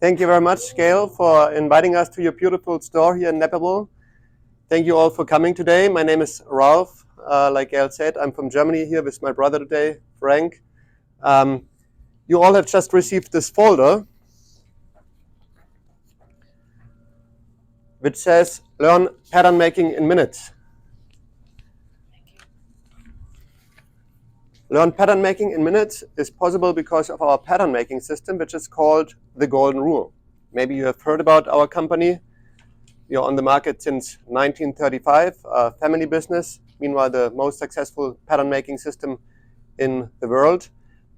Thank you very much, Gail, for inviting us to your beautiful store here in Naperville. Thank you all for coming today. My name is Ralph. Like Gail said, I'm from Germany here with my brother today, Frank. You all have just received this folder, which says Learn Pattern Making in Minutes. Learn pattern making in minutes is possible because of our pattern making system, which is called the Golden Rule. Maybe you have heard about our company. We are on the market since 1935, a family business. Meanwhile, the most successful pattern making system in the world.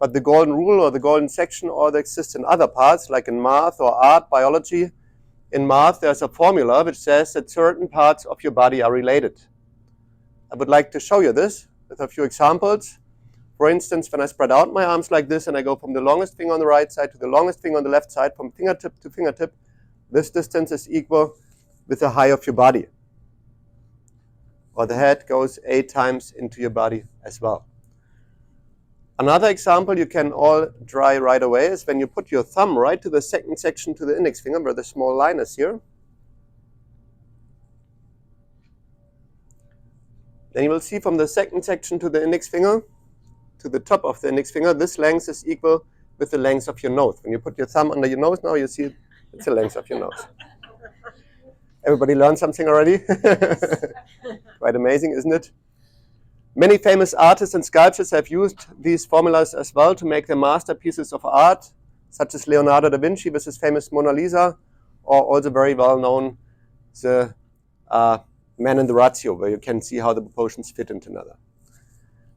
But the Golden Rule or the Golden Section all exists in other parts, like in math or art, biology. In math, there's a formula which says that certain parts of your body are related. I would like to show you this with a few examples. For instance, when I spread out my arms like this and I go from the longest finger on the right side to the longest finger on the left side, from fingertip to fingertip, this distance is equal with the height of your body. Or the head goes 8 times into your body as well. Another example you can all try right away is when you put your thumb right to the second section to the index finger, where the small line is here. Then you will see from the second section to the index finger, to the top of the index finger, this length is equal with the length of your nose. When you put your thumb under your nose now, you see it's the length of your nose. Everybody learned something already? Quite amazing, isn't it? Many famous artists and sculptors have used these formulas as well to make their masterpieces of art, such as Leonardo da Vinci with his famous Mona Lisa, or also very well known the Man in the Ratio, where you can see how the proportions fit into another.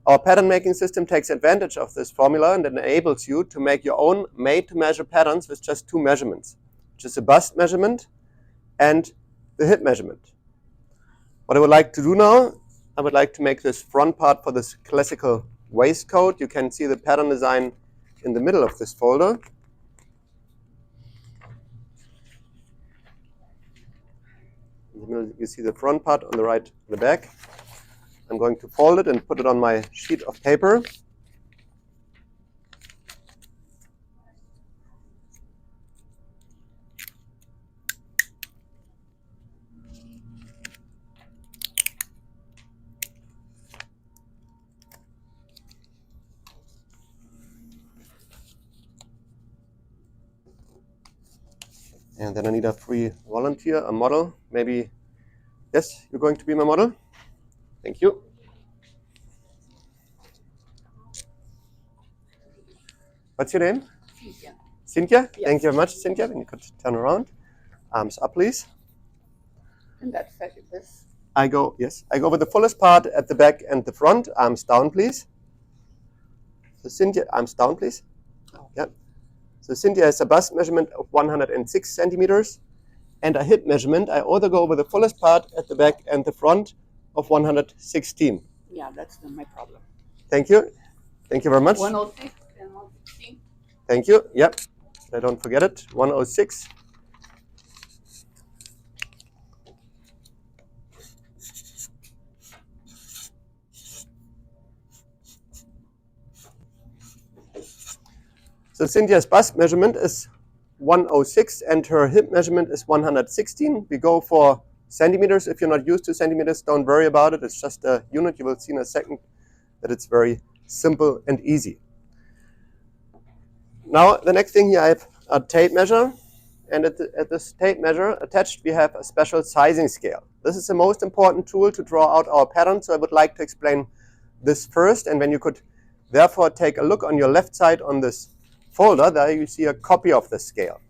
Our pattern making system takes advantage of this formula and enables you to make your own made-to-measure patterns with just 2 measurements, which is the bust measurement and the hip measurement. What I would like to do now, I would like to make this front part for this classical waistcoat. You can see the pattern design in the middle of this folder. In the middle, you see the front part on the right and the back. I'm going to fold it and put it on my sheet of paper. And then I need a free volunteer, a model. Maybe, yes, you're going to be my model? Thank you. What's your name? Cynthia. Cynthia? Yes. Thank you very much, Cynthia. When you could turn around. Arms up, please. And that's this. I go with the fullest part at the back and the front. Arms down, please. So Cynthia, arms down, please. Oh. Yeah. So Cynthia has a bust measurement of 106 centimeters and a hip measurement. I also go with the fullest part at the back and the front of 116. Yeah, that's my problem. Thank you. Thank you very much. 106 and 116. Thank you. Yep. I don't forget it. 106. So Cynthia's bust measurement is 106 and her hip measurement is 116. We go for centimeters. If you're not used to centimeters, don't worry about it. It's just a unit. You will see in a second that it's very simple and easy. Now, the next thing here, I have a tape measure. And at this tape measure attached, we have a special sizing scale. This is the most important tool to draw out our pattern. So I would like to explain this first. And when you could therefore take a look on your left side on this folder, there you see a copy of the scale.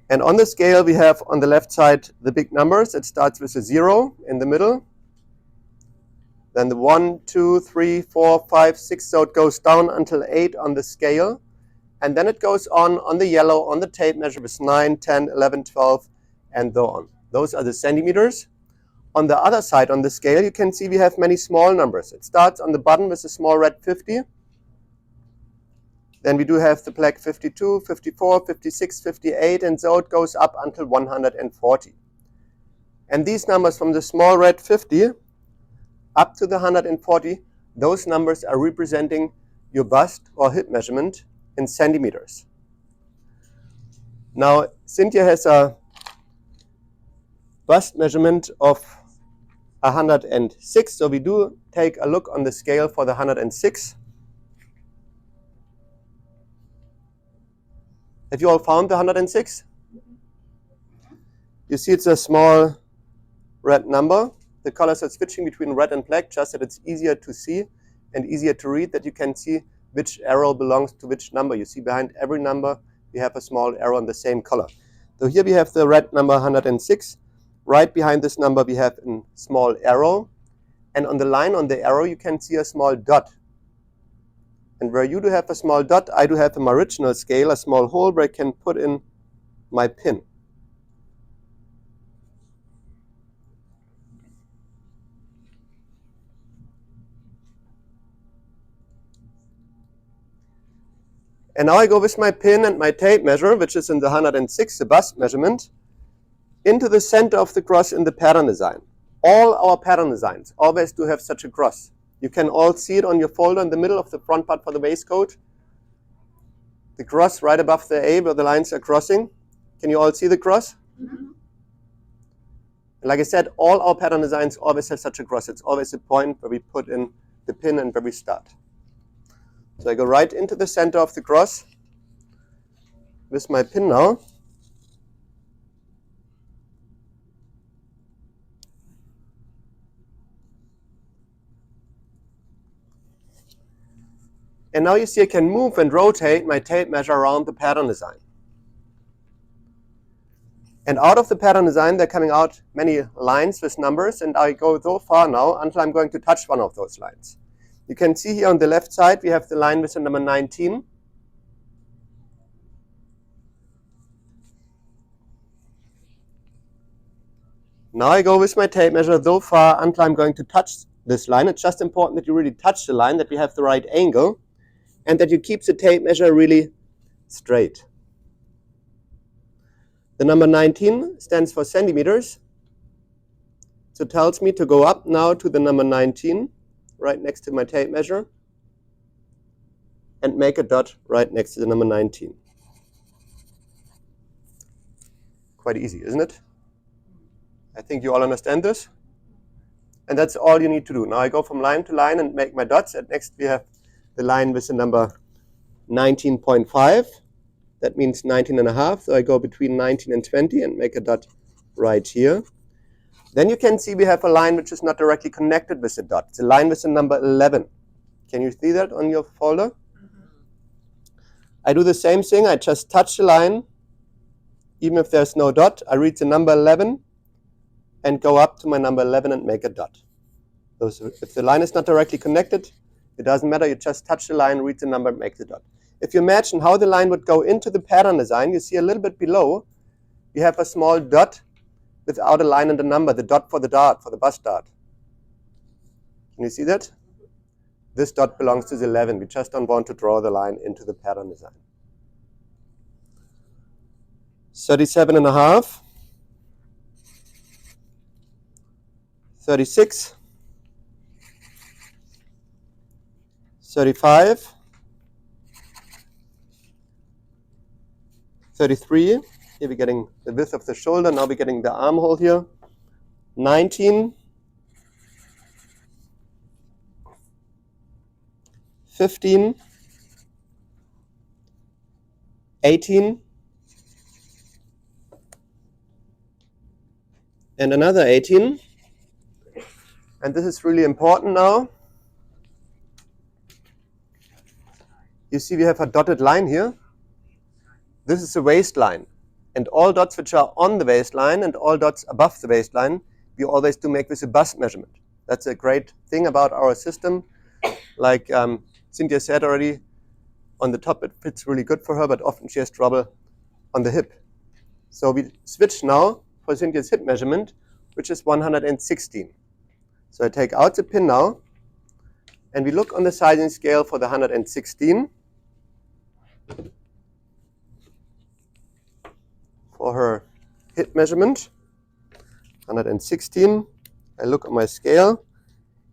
And on the scale, we have on the left side the big numbers. It starts with a 0 in the middle. Then the 1, 2, 3, 4, 5, 6. So it goes down until 8 on the scale. And then it goes on the yellow, on the tape measure with 9, 10, 11, 12, and so on. Those are the centimeters. On the other side on the scale, you can see we have many small numbers. It starts on the bottom with a small red 50. Then we do have the black 52, 54, 56, 58, and so it goes up until 140. And these numbers from the small red 50 up to the 140, those numbers are representing your bust or hip measurement in centimeters. Now, Cynthia has a bust measurement of 106, so we do take a look on the scale for the 106. Have you all found the 106? You see it's a small red number. The colors are switching between red and black, just that it's easier to see and easier to read, that you can see which arrow belongs to which number. You see behind every number we have a small arrow in the same color. So here we have the red number 106. Right behind this number we have a small arrow, and on the line on the arrow you can see a small dot. And where you do have a small dot, I do have in my original scale a small hole where I can put in my pin. And now I go with my pin and my tape measure, which is in the 106, the bust measurement, into the center of the cross in the pattern design. All our pattern designs always do have such a cross. You can all see it on your folder in the middle of the front part for the waistcoat. The cross right above the A where the lines are crossing. Can you all see the cross? Mm-hmm. Like I said, all our pattern designs always have such a cross. It's always a point where we put in the pin and where we start. So I go right into the center of the cross with my pin now. And now you see I can move and rotate my tape measure around the pattern design. And out of the pattern design, they're coming out many lines with numbers, and I go so far now until I'm going to touch one of those lines. You can see here on the left side, we have the line with the number 19. Now I go with my tape measure so far until I'm going to touch this line. It's just important that you really touch the line, that we have the right angle, and that you keep the tape measure really straight. The number 19 stands for centimeters. So it tells me to go up now to the number 19, right next to my tape measure, and make a dot right next to the number 19. Quite easy, isn't it? I think you all understand this. And that's all you need to do. Now I go from line to line and make my dots, and next we have the line with the number 19.5. That means 19 and a half. So I go between 19 and 20 and make a dot right here. Then you can see we have a line which is not directly connected with the dot. It's a line with the number 11. Can you see that on your folder? Mm-hmm. I do the same thing. I just touch the line. Even if there's no dot, I read the number 11 and go up to my number 11 and make a dot. So if the line is not directly connected, it doesn't matter. You just touch the line, read the number, and make the dot. If you imagine how the line would go into the pattern design, you see a little bit below, we have a small dot without a line and a number, the dot for the dart, for the bust dart. Can you see that? This dot belongs to the 11. We just don't want to draw the line into the pattern design. 37 and a half. 36. 35. 33. Here we're getting the width of the shoulder. Now we're getting the armhole here. 19. 15. 18. And another 18. And this is really important now. You see we have a dotted line here. This is the waistline. And all dots which are on the waistline and all dots above the waistline, we always do make with a bust measurement. That's a great thing about our system. Like Cynthia said already, on the top it fits really good for her, but often she has trouble on the hip. So we switch now for Cynthia's hip measurement, which is 116. So I take out the pin now, and we look on the sizing scale for the 116. For her hip measurement, 116. I look on my scale.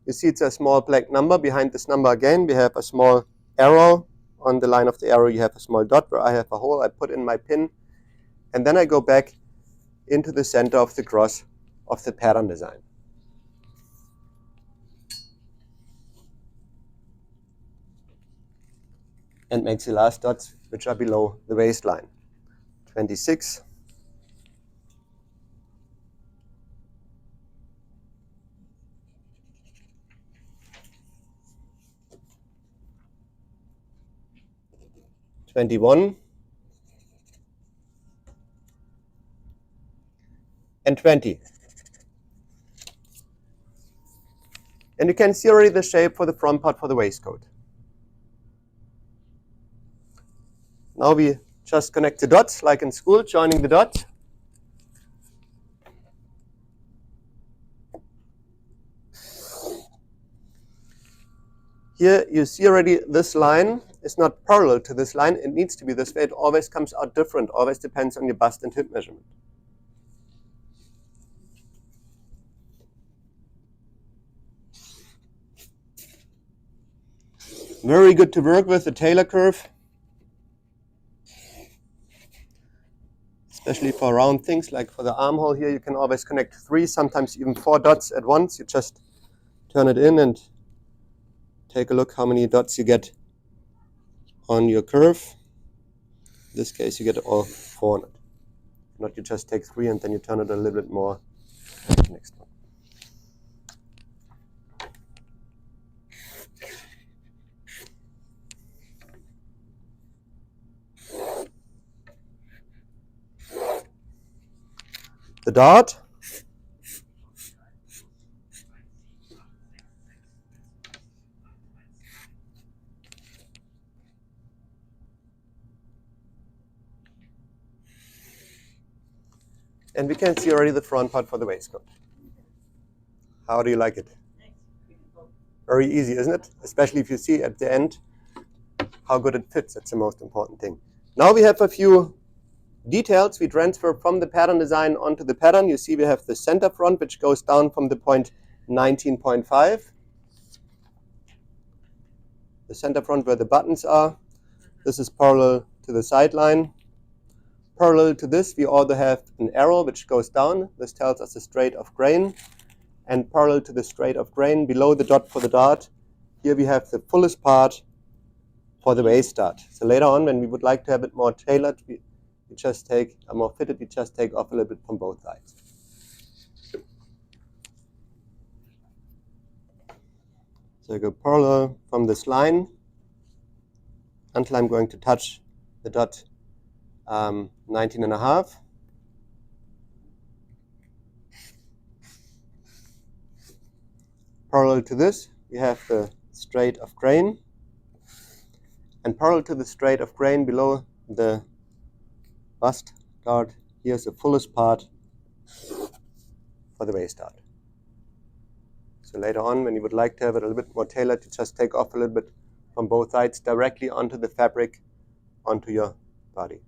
You see it's a small black number. Behind this number again, we have a small arrow on the line of the arrow you have a small dot where I have a hole. I put in my pin, and then I go back into the center of the cross of the pattern design. And make the last dots which are below the waistline. 26. 21. And 20. And you can see already the shape for the front part for the waistcoat. Now we just connect the dots like in school, joining the dot. Here you see already this line is not parallel to this line. It needs to be this way. It always comes out different. Always depends on your bust and hip measurement. Very good to work with, the Taylor curve. Especially for round things, like for the armhole here, you can always connect 3, sometimes even 4 dots at once. You just turn it in and take a look how many dots you get on your curve. In this case, you get all 4 on it. Not you just take 3 and then you turn it a little bit more. Next one. The dart. And we can see already the front part for the waistcoat. How do you like it? Very easy, isn't it? Especially if you see at the end how good it fits. That's the most important thing. Now we have a few details we transfer from the pattern design onto the pattern. You see we have the center front, which goes down from the point 19.5. The center front where the buttons are. This is parallel to the sideline. Parallel to this, we also have an arrow which goes down. This tells us the straight of grain. And parallel to the straight of grain, below the dot for the dart, here we have the fullest part for the waist dart. So later on, when we would like to have it more tailored, we just take, more fitted, we just take off a little bit from both sides. So I go parallel from this line until I'm going to touch the dot 19.5. Parallel to this, we have the straight of grain. And parallel to the straight of grain below the bust dart, here's the fullest part for the waist dart. So later on, when you would like to have it a little bit more tailored, you just take off a little bit from both sides directly onto the fabric, onto your body.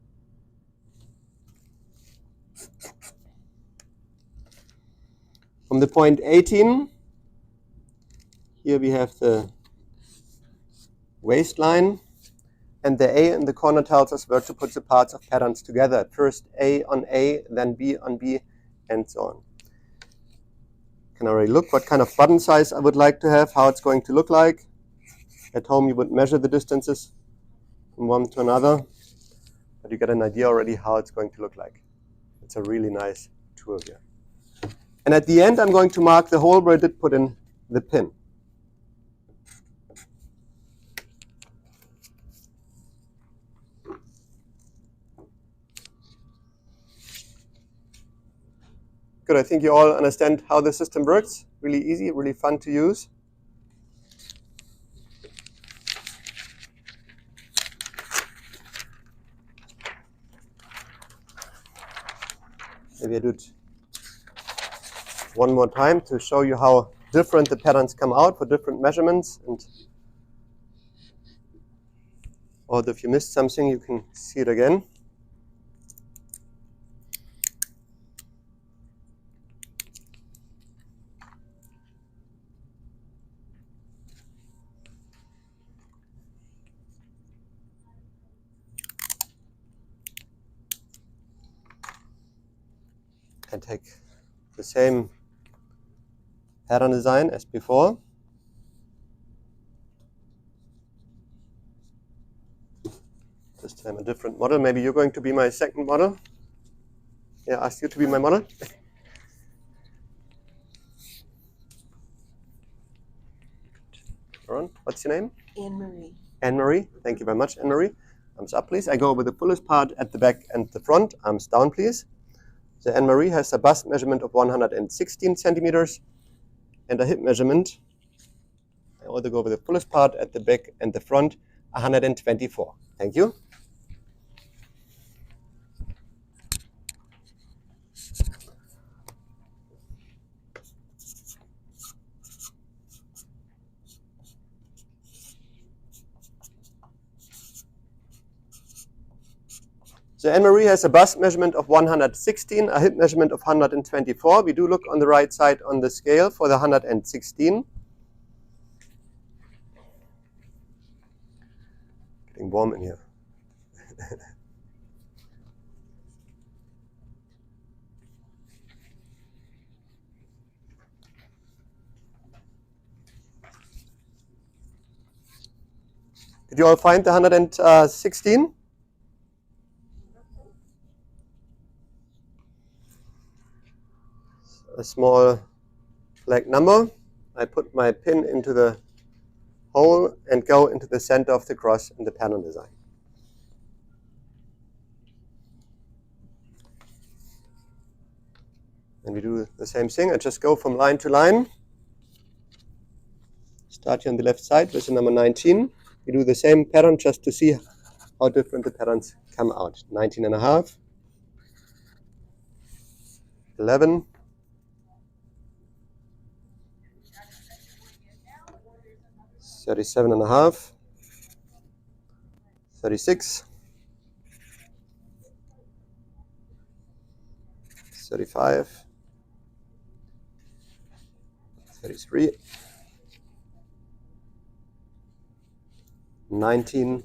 From the point 18, here we have the waistline, and the A in the corner tells us where to put the parts of patterns together. First A on A, then B on B, and so on. Can already look what kind of button size I would like to have, how it's going to look like. At home you would measure the distances from one to another, but you get an idea already how it's going to look like. It's a really nice tool here. And at the end I'm going to mark the hole where I did put in the pin. Good, I think you all understand how the system works. Really easy, really fun to use. Maybe I do it one more time to show you how different the patterns come out for different measurements. And or if you missed something, you can see it again. I take the same pattern design as before. This time a different model. Maybe you're going to be my second model. Yeah, ask you to be my model. Ron, what's your name? Anne-Marie. Anne-Marie. Thank you very much, Anne-Marie. Arms up, please. I go over the fullest part at the back and the front. Arms down, please. So Anne-Marie has a bust measurement of 116 centimeters and a hip measurement. I also go over the fullest part at the back and the front, 124. Thank you. So Anne-Marie has a bust measurement of 116, a hip measurement of 124. We do look on the right side on the scale for the 116. Getting warm in here. Did you all find the 116? A small black number. I put my pin into the hole and go into the center of the cross in the pattern design. And we do the same thing. I just go from line to line. Start here on the left side with the number 19. We do the same pattern just to see how different the patterns come out. 19 and a half, 11, 37 and a half, 36, 35, 33, 19,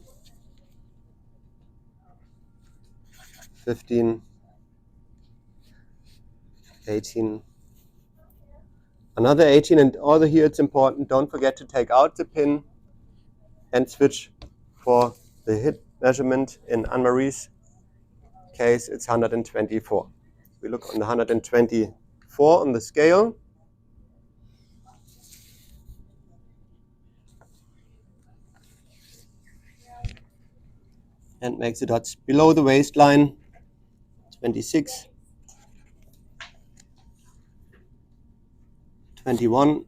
15, 18, another 18, and also here it's important, don't forget to take out the pin and switch for the hip measurement. In Anne-Marie's case, it's 124. We look on the 124 on the scale. And make the dots below the waistline, 26, 21,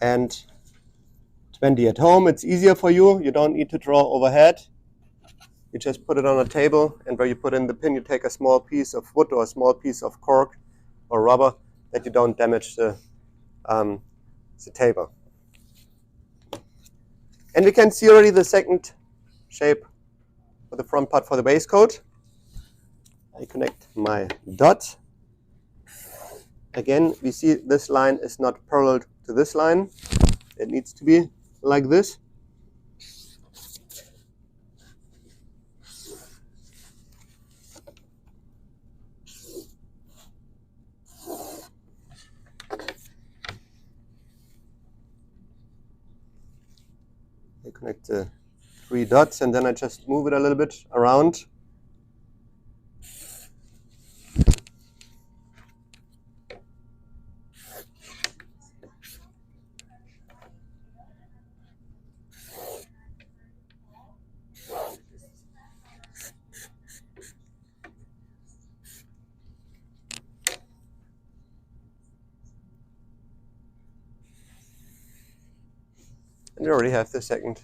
and 20 at home. It's easier for you. You don't need to draw overhead. You just put it on a table, and where you put in the pin, you take a small piece of wood or a small piece of cork or rubber that you don't damage the table. And we can see already the second shape for the front part for the waistcoat. I connect my dot. Again, we see this line is not parallel to this line. It needs to be like this. I connect the 3 dots and then I just move it a little bit around. And you already have the second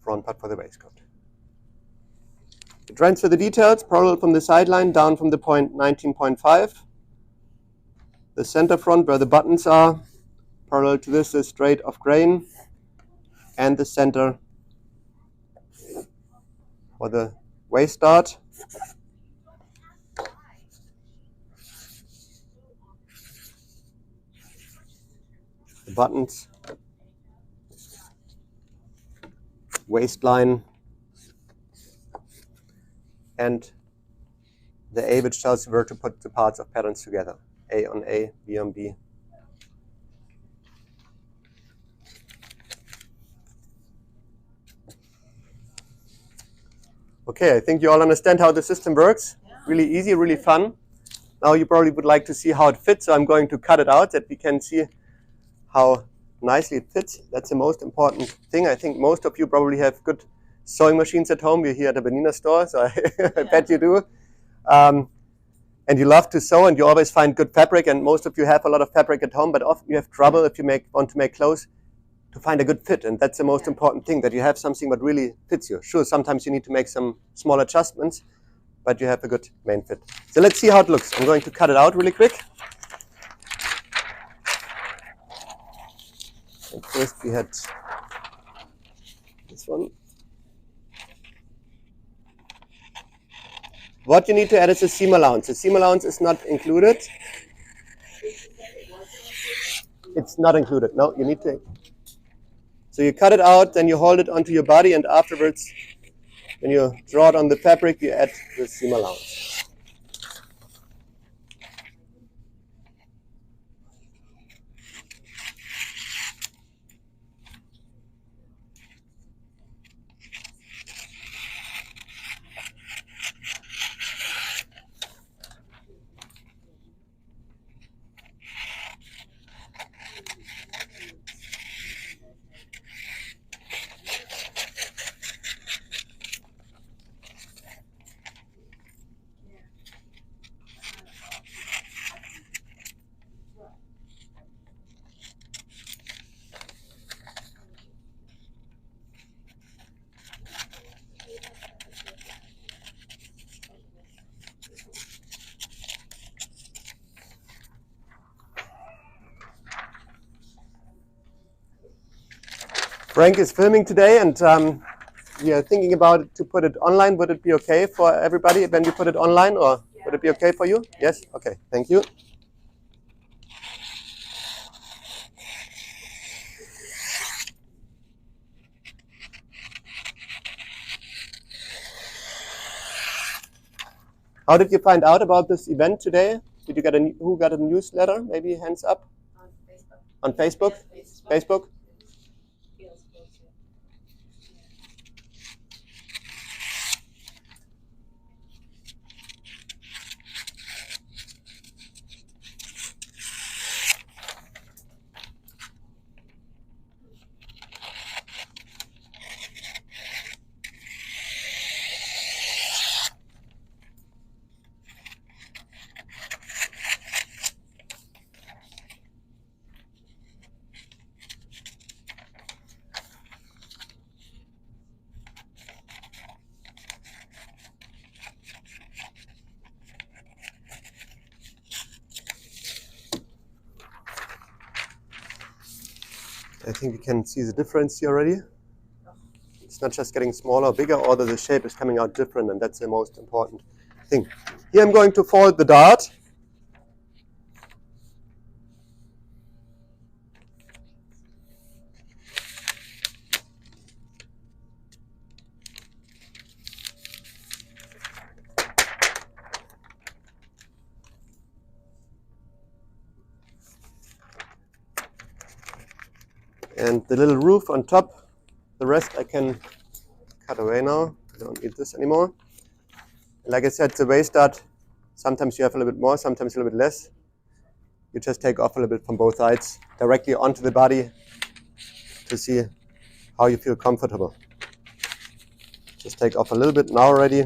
front part for the waistcoat. You transfer the details parallel from the sideline down from the point 19.5. The center front where the buttons are, parallel to this is straight of grain, and the center for the waist dart. The buttons, waistline, and The A which tells you where to put the parts of patterns together. A on A, B on B. Okay, I think you all understand how the system works. Really easy, really fun. Now you probably would like to see how it fits, so I'm going to cut it out that we can see how nicely it fits. That's the most important thing. I think most of you probably have good sewing machines at home. We're here at the Bernina store, so I bet you do. And you love to sew and you always find good fabric, and most of you have a lot of fabric at home, but often you have trouble if you want to make clothes to find a good fit, and that's the most important thing, that you have something that really fits you. Sure, sometimes you need to make some small adjustments, but you have a good main fit. So let's see how it looks. I'm going to cut it out really quick. And first we had this one. What you need to add is a seam allowance. The seam allowance is not included. It's not included. No, you need to. So you cut it out, then you hold it onto your body, and afterwards, when you draw it on the fabric, you add the seam allowance. Frank is filming today, and we are thinking about to put it online. Would it be okay for everybody when we put it online, or would it be okay for you? Yes? Okay, thank you. How did you find out about this event today? Did you get who got a newsletter? Maybe hands up. On Facebook. On Facebook? Yes, Facebook? I think you can see the difference here already. It's not just getting smaller or bigger, although the shape is coming out different, and that's the most important thing. Here I'm going to fold the dart. And the little roof on top, the rest I can cut away now. I don't need this anymore. Like I said, the waist dart, sometimes you have a little bit more, sometimes a little bit less. You just take off a little bit from both sides, directly onto the body to see how you feel comfortable. Just take off a little bit now already,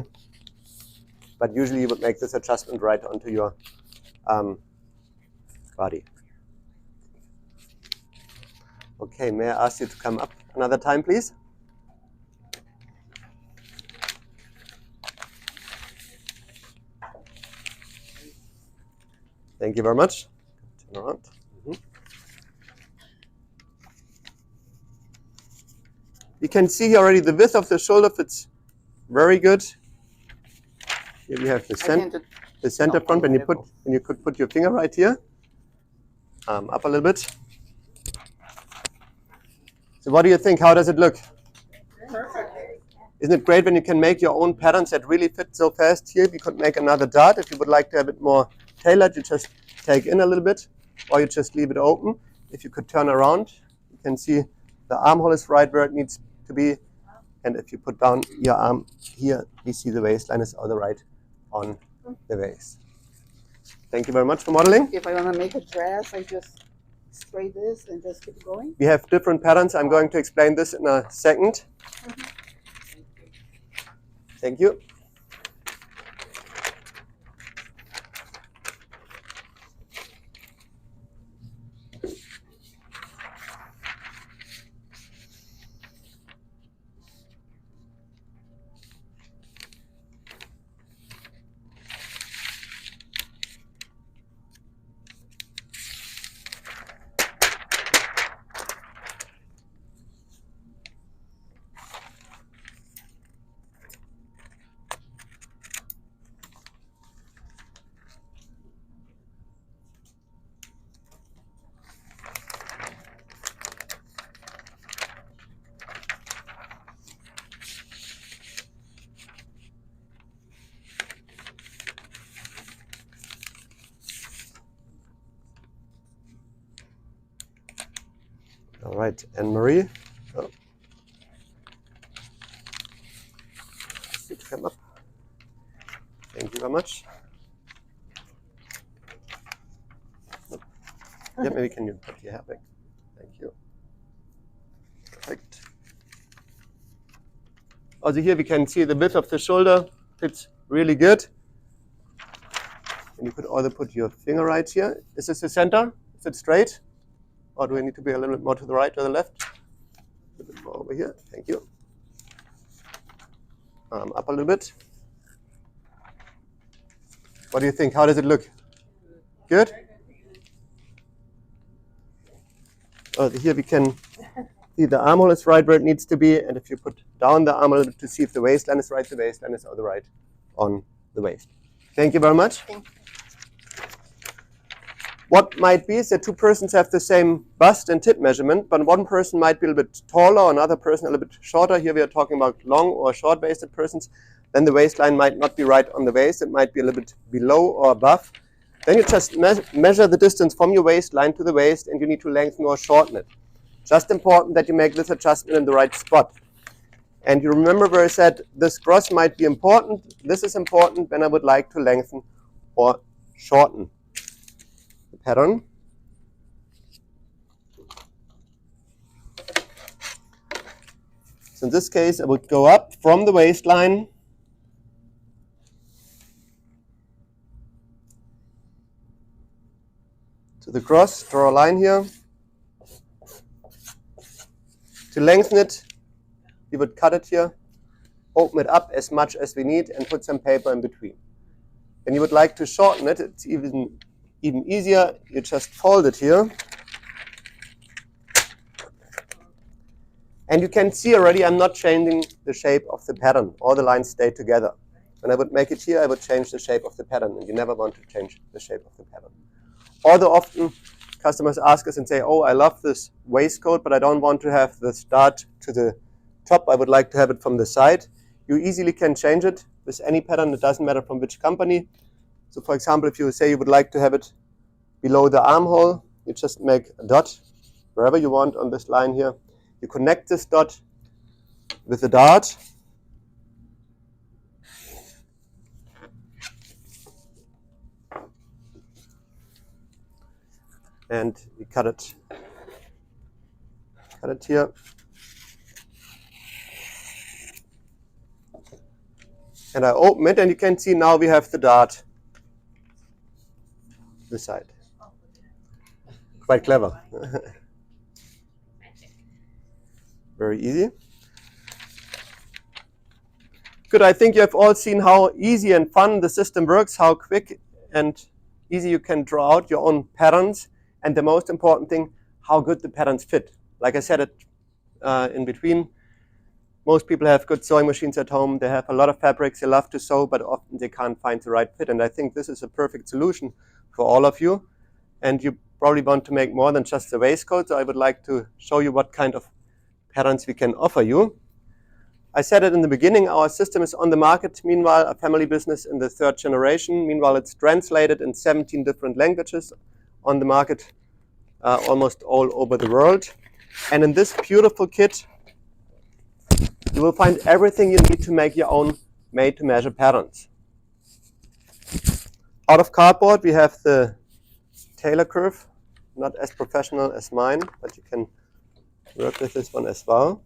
but usually you would make this adjustment right onto your body. Okay, may I ask you to come up another time, please? Thank you very much. Turn around. You can see here already the width of the shoulder fits very good. Here we have the center front, when you could put your finger right here. Up a little bit. So what do you think? How does it look? Perfect. Isn't it great when you can make your own patterns that really fit so fast? Here we could make another dart. If you would like to have it more tailored, you just take in a little bit, or you just leave it open. If you could turn around, you can see the armhole is right where it needs to be. And if you put down your arm here, we see the waistline is all right on the waist. Thank you very much for modeling. If I want to make a dress, I just spray this and just keep going. We have different patterns. I'm going to explain this in a second. Thank you. All right, Anne-Marie. Oh. Come up. Thank you very much. Yeah, maybe can you put your hair back? Thank you. Perfect. Also here we can see the width of the shoulder fits really good. And you could also put your finger right here. Is this the center? Is it straight? Or do we need to be a little bit more to the right or the left? A little bit more over here. Thank you. Up a little bit. What do you think? How does it look? Good? Here we can see the armhole is right where it needs to be. And if you put down the arm a little bit to see if the waistline is right, the waistline is all right on the waist. Thank you very much. What might be is that two persons have the same bust and tip measurement, but one person might be a little bit taller, another person a little bit shorter. Here we are talking about long or short-waisted persons. Then the waistline might not be right on the waist. It might be a little bit below or above. Then you just measure the distance from your waistline to the waist, and you need to lengthen or shorten it. Just important that you make this adjustment in the right spot. And you remember where I said this cross might be important. This is important when I would like to lengthen or shorten the pattern. So in this case, I would go up from the waistline to the cross, draw a line here. To lengthen it, we would cut it here, open it up as much as we need, and put some paper in between. When you would like to shorten it, it's even easier. You just fold it here. And you can see already I'm not changing the shape of the pattern. All the lines stay together. When I would make it here, I would change the shape of the pattern, and you never want to change the shape of the pattern. Although often customers ask us and say, oh, I love this waistcoat, but I don't want to have the start to the top. I would like to have it from the side. You easily can change it with any pattern. It doesn't matter from which company. So for example, if you say you would like to have it below the armhole, you just make a dot wherever you want on this line here. You connect this dot with the dart. And we cut it here. And I open it, and you can see now we have the dart this side. Quite clever. Very easy. Good, I think you have all seen how easy and fun the system works, how quick and easy you can draw out your own patterns. And the most important thing, how good the patterns fit. Like I said in between, most people have good sewing machines at home. They have a lot of fabrics they love to sew, but often they can't find the right fit. And I think this is a perfect solution for all of you. And you probably want to make more than just the waistcoat. So I would like to show you what kind of patterns we can offer you. I said it in the beginning, our system is on the market, meanwhile, a family business in the 3rd generation. Meanwhile, it's translated in 17 different languages on the market, almost all over the world. And in this beautiful kit, you will find everything you need to make your own made-to-measure patterns. Out of cardboard, we have the Taylor curve, not as professional as mine, but you can work with this one as well.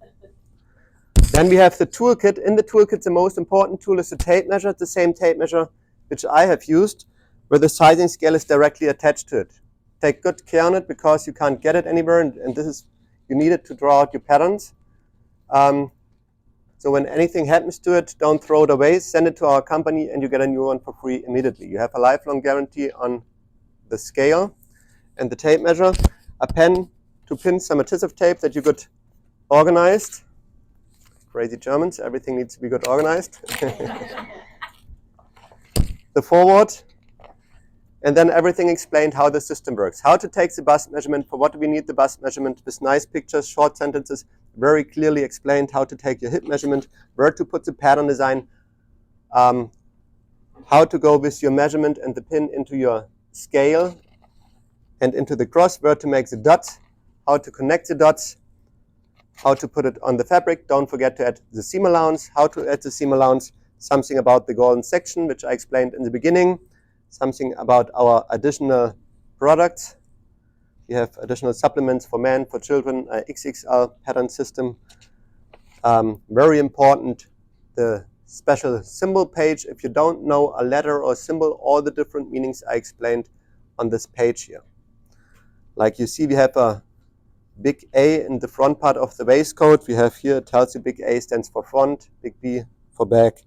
Then we have the toolkit. In the toolkit, the most important tool is the tape measure, the same tape measure which I have used, where the sizing scale is directly attached to it. Take good care on it because you can't get it anywhere, and this is, you need it to draw out your patterns. So when anything happens to it, don't throw it away, send it to our company and you get a new one for free immediately. You have a lifelong guarantee on the scale and the tape measure, a pen to pin some adhesive tape that you got organized. Crazy Germans, everything needs to be good organized. The forward, and then everything explained how the system works. How to take the bust measurement, for what do we need the bust measurement, with nice pictures, short sentences, very clearly explained how to take your hip measurement, where to put the pattern design, how to go with your measurement and the pin into your scale and into the cross, where to make the dots, how to connect the dots, how to put it on the fabric. Don't forget to add the seam allowance, how to add the seam allowance, something about the golden section, which I explained in the beginning, something about our additional products. We have additional supplements for men, for children, XXL pattern system. Very important, the special symbol page. If you don't know a letter or symbol, all the different meanings I explained on this page here. Like you see, we have a big A in the front part of the waistcoat. We have here, it tells you big A stands for front, big B for back,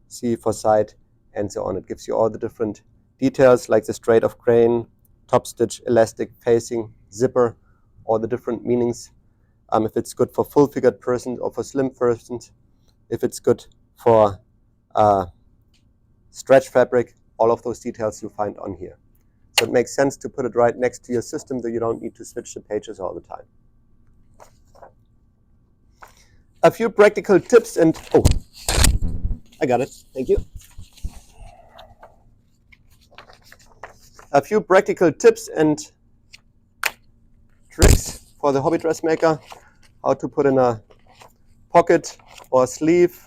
C for side, and so on. It gives you all the different details like the straight of grain, top stitch, elastic, facing, zipper, all the different meanings. If it's good for full-figured persons or for slim persons, if it's good for stretch fabric, all of those details you find on here. So it makes sense to put it right next to your system, that you don't need to switch the pages all the time. A few practical tips and, oh, I got it, thank you. A few practical tips and tricks for the hobby dressmaker, how to put in a pocket or sleeve,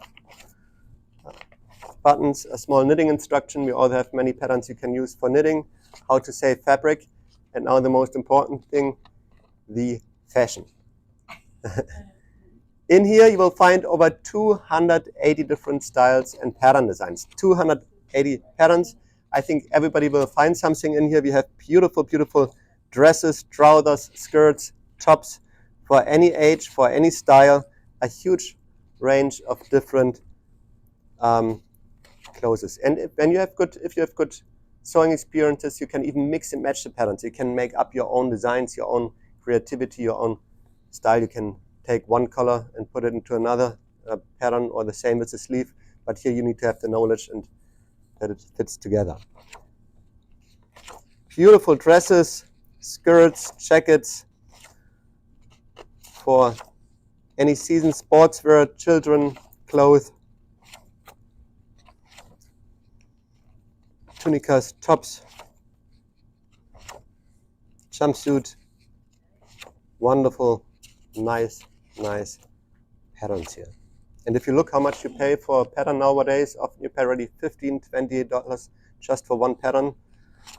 buttons, a small knitting instruction. We all have many patterns you can use for knitting, how to save fabric, and now the most important thing, the fashion. In here you will find over 280 different styles and pattern designs, 280 patterns. I think everybody will find something in here. We have beautiful, beautiful dresses, trousers, skirts, tops for any age, for any style, a huge range of different clothes. And if you have good sewing experiences, you can even mix and match the patterns. You can make up your own designs, your own creativity, your own style. You can take one color and put it into another pattern, or the same with the sleeve. But here you need to have the knowledge and that it fits together. Beautiful dresses, skirts, jackets for any season, sportswear, children, clothes, tunicas, tops, jumpsuit, wonderful, nice patterns here. And if you look how much you pay for a pattern nowadays, often you pay already $15, $20 just for one pattern.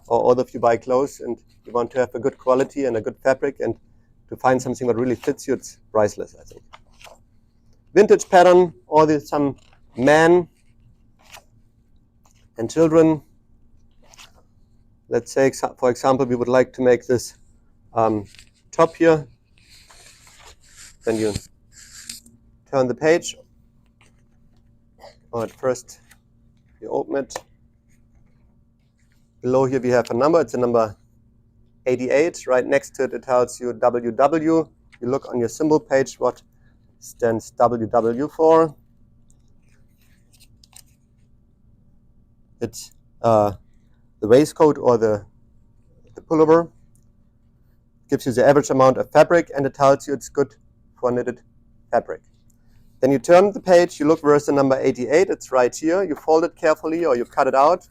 Or all of you buy clothes and you want to have a good quality and a good fabric, and to find something that really fits you, it's priceless, I think. Vintage pattern, some men and children. Let's say, for example, we would like to make this top here. Then you turn the page, or at first you open it. Below here we have a number, it's a number 88. Right next to it, it tells you WW. You look on your symbol page what stands WW for. It's the waistcoat or the pullover. Gives you the average amount of fabric, and it tells you it's good for knitted fabric. Then you turn the page, you look where's the number 88, it's right here. You fold it carefully or you cut it out.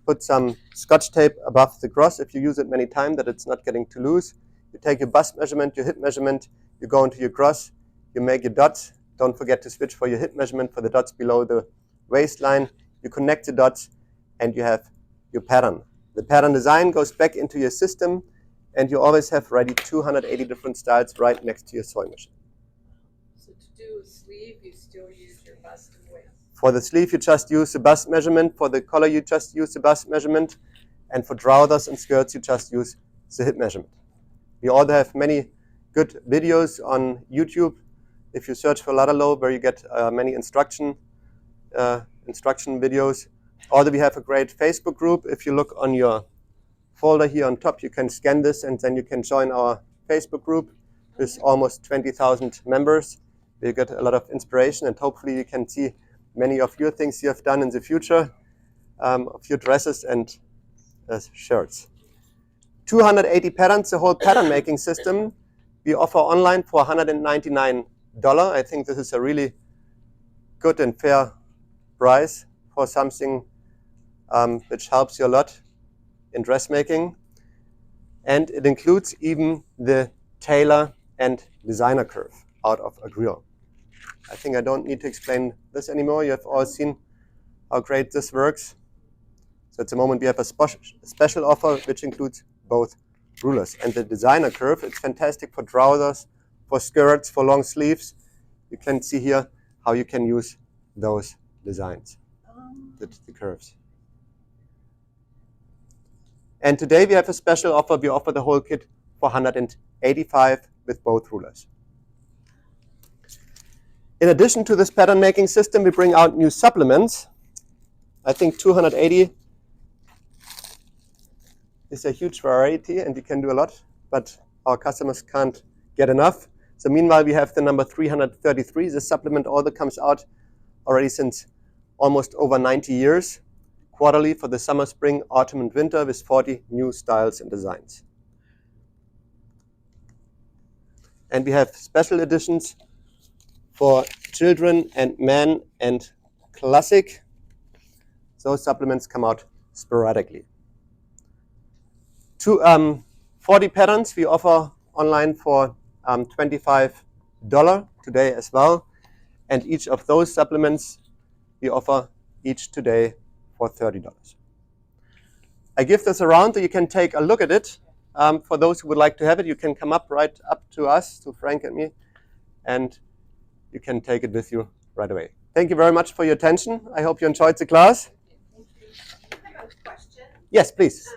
Put some Scotch tape above the cross if you use it many times that it's not getting too loose. You take your bust measurement, your hip measurement, you go into your cross, you make your dots. Don't forget to switch for your hip measurement for the dots below the waistline. You connect the dots and you have your pattern. The pattern design goes back into your system and you always have ready 280 different styles right next to your sewing machine. So to do a sleeve, you still use your bust and waist? For the sleeve, you just use the bust measurement. For the collar, you just use the bust measurement. And for trousers and skirts, you just use the hip measurement. We also have many good videos on YouTube. If you search for Lutterloh, where you get many instruction videos. Also, we have a great Facebook group. If you look on your folder here on top, you can scan this and then you can join our Facebook group with almost 20,000 members. You get a lot of inspiration and hopefully you can see many of your things you have done in the future, of your dresses and shirts. 280 patterns, the whole pattern making system we offer online for $199. I think this is a really good and fair price for something which helps you a lot in dressmaking. And it includes even the tailor and designer curve out of acrylic. I think I don't need to explain this anymore. You have all seen how great this works. So at the moment we have a special offer which includes both rulers. And the designer curve, it's fantastic for trousers, for skirts, for long sleeves. You can see here how you can use those designs, the curves. And today we have a special offer. We offer the whole kit for $185 with both rulers. In addition to this pattern making system, we bring out new supplements. I think 280 is a huge variety and you can do a lot, but our customers can't get enough. So meanwhile, we have the number 333. This supplement also comes out already since almost over 90 years, quarterly for the summer, spring, autumn, and winter with 40 new styles and designs. And we have special editions for children and men and classic. Those supplements come out sporadically. 40 patterns we offer online for $25 today as well. And each of those supplements we offer each today for $30. I give this around so you can take a look at it. For those who would like to have it, you can come up right up to us, to Frank and me, and you can take it with you right away. Thank you very much for your attention. I hope you enjoyed the class. I have a question. Yes, please.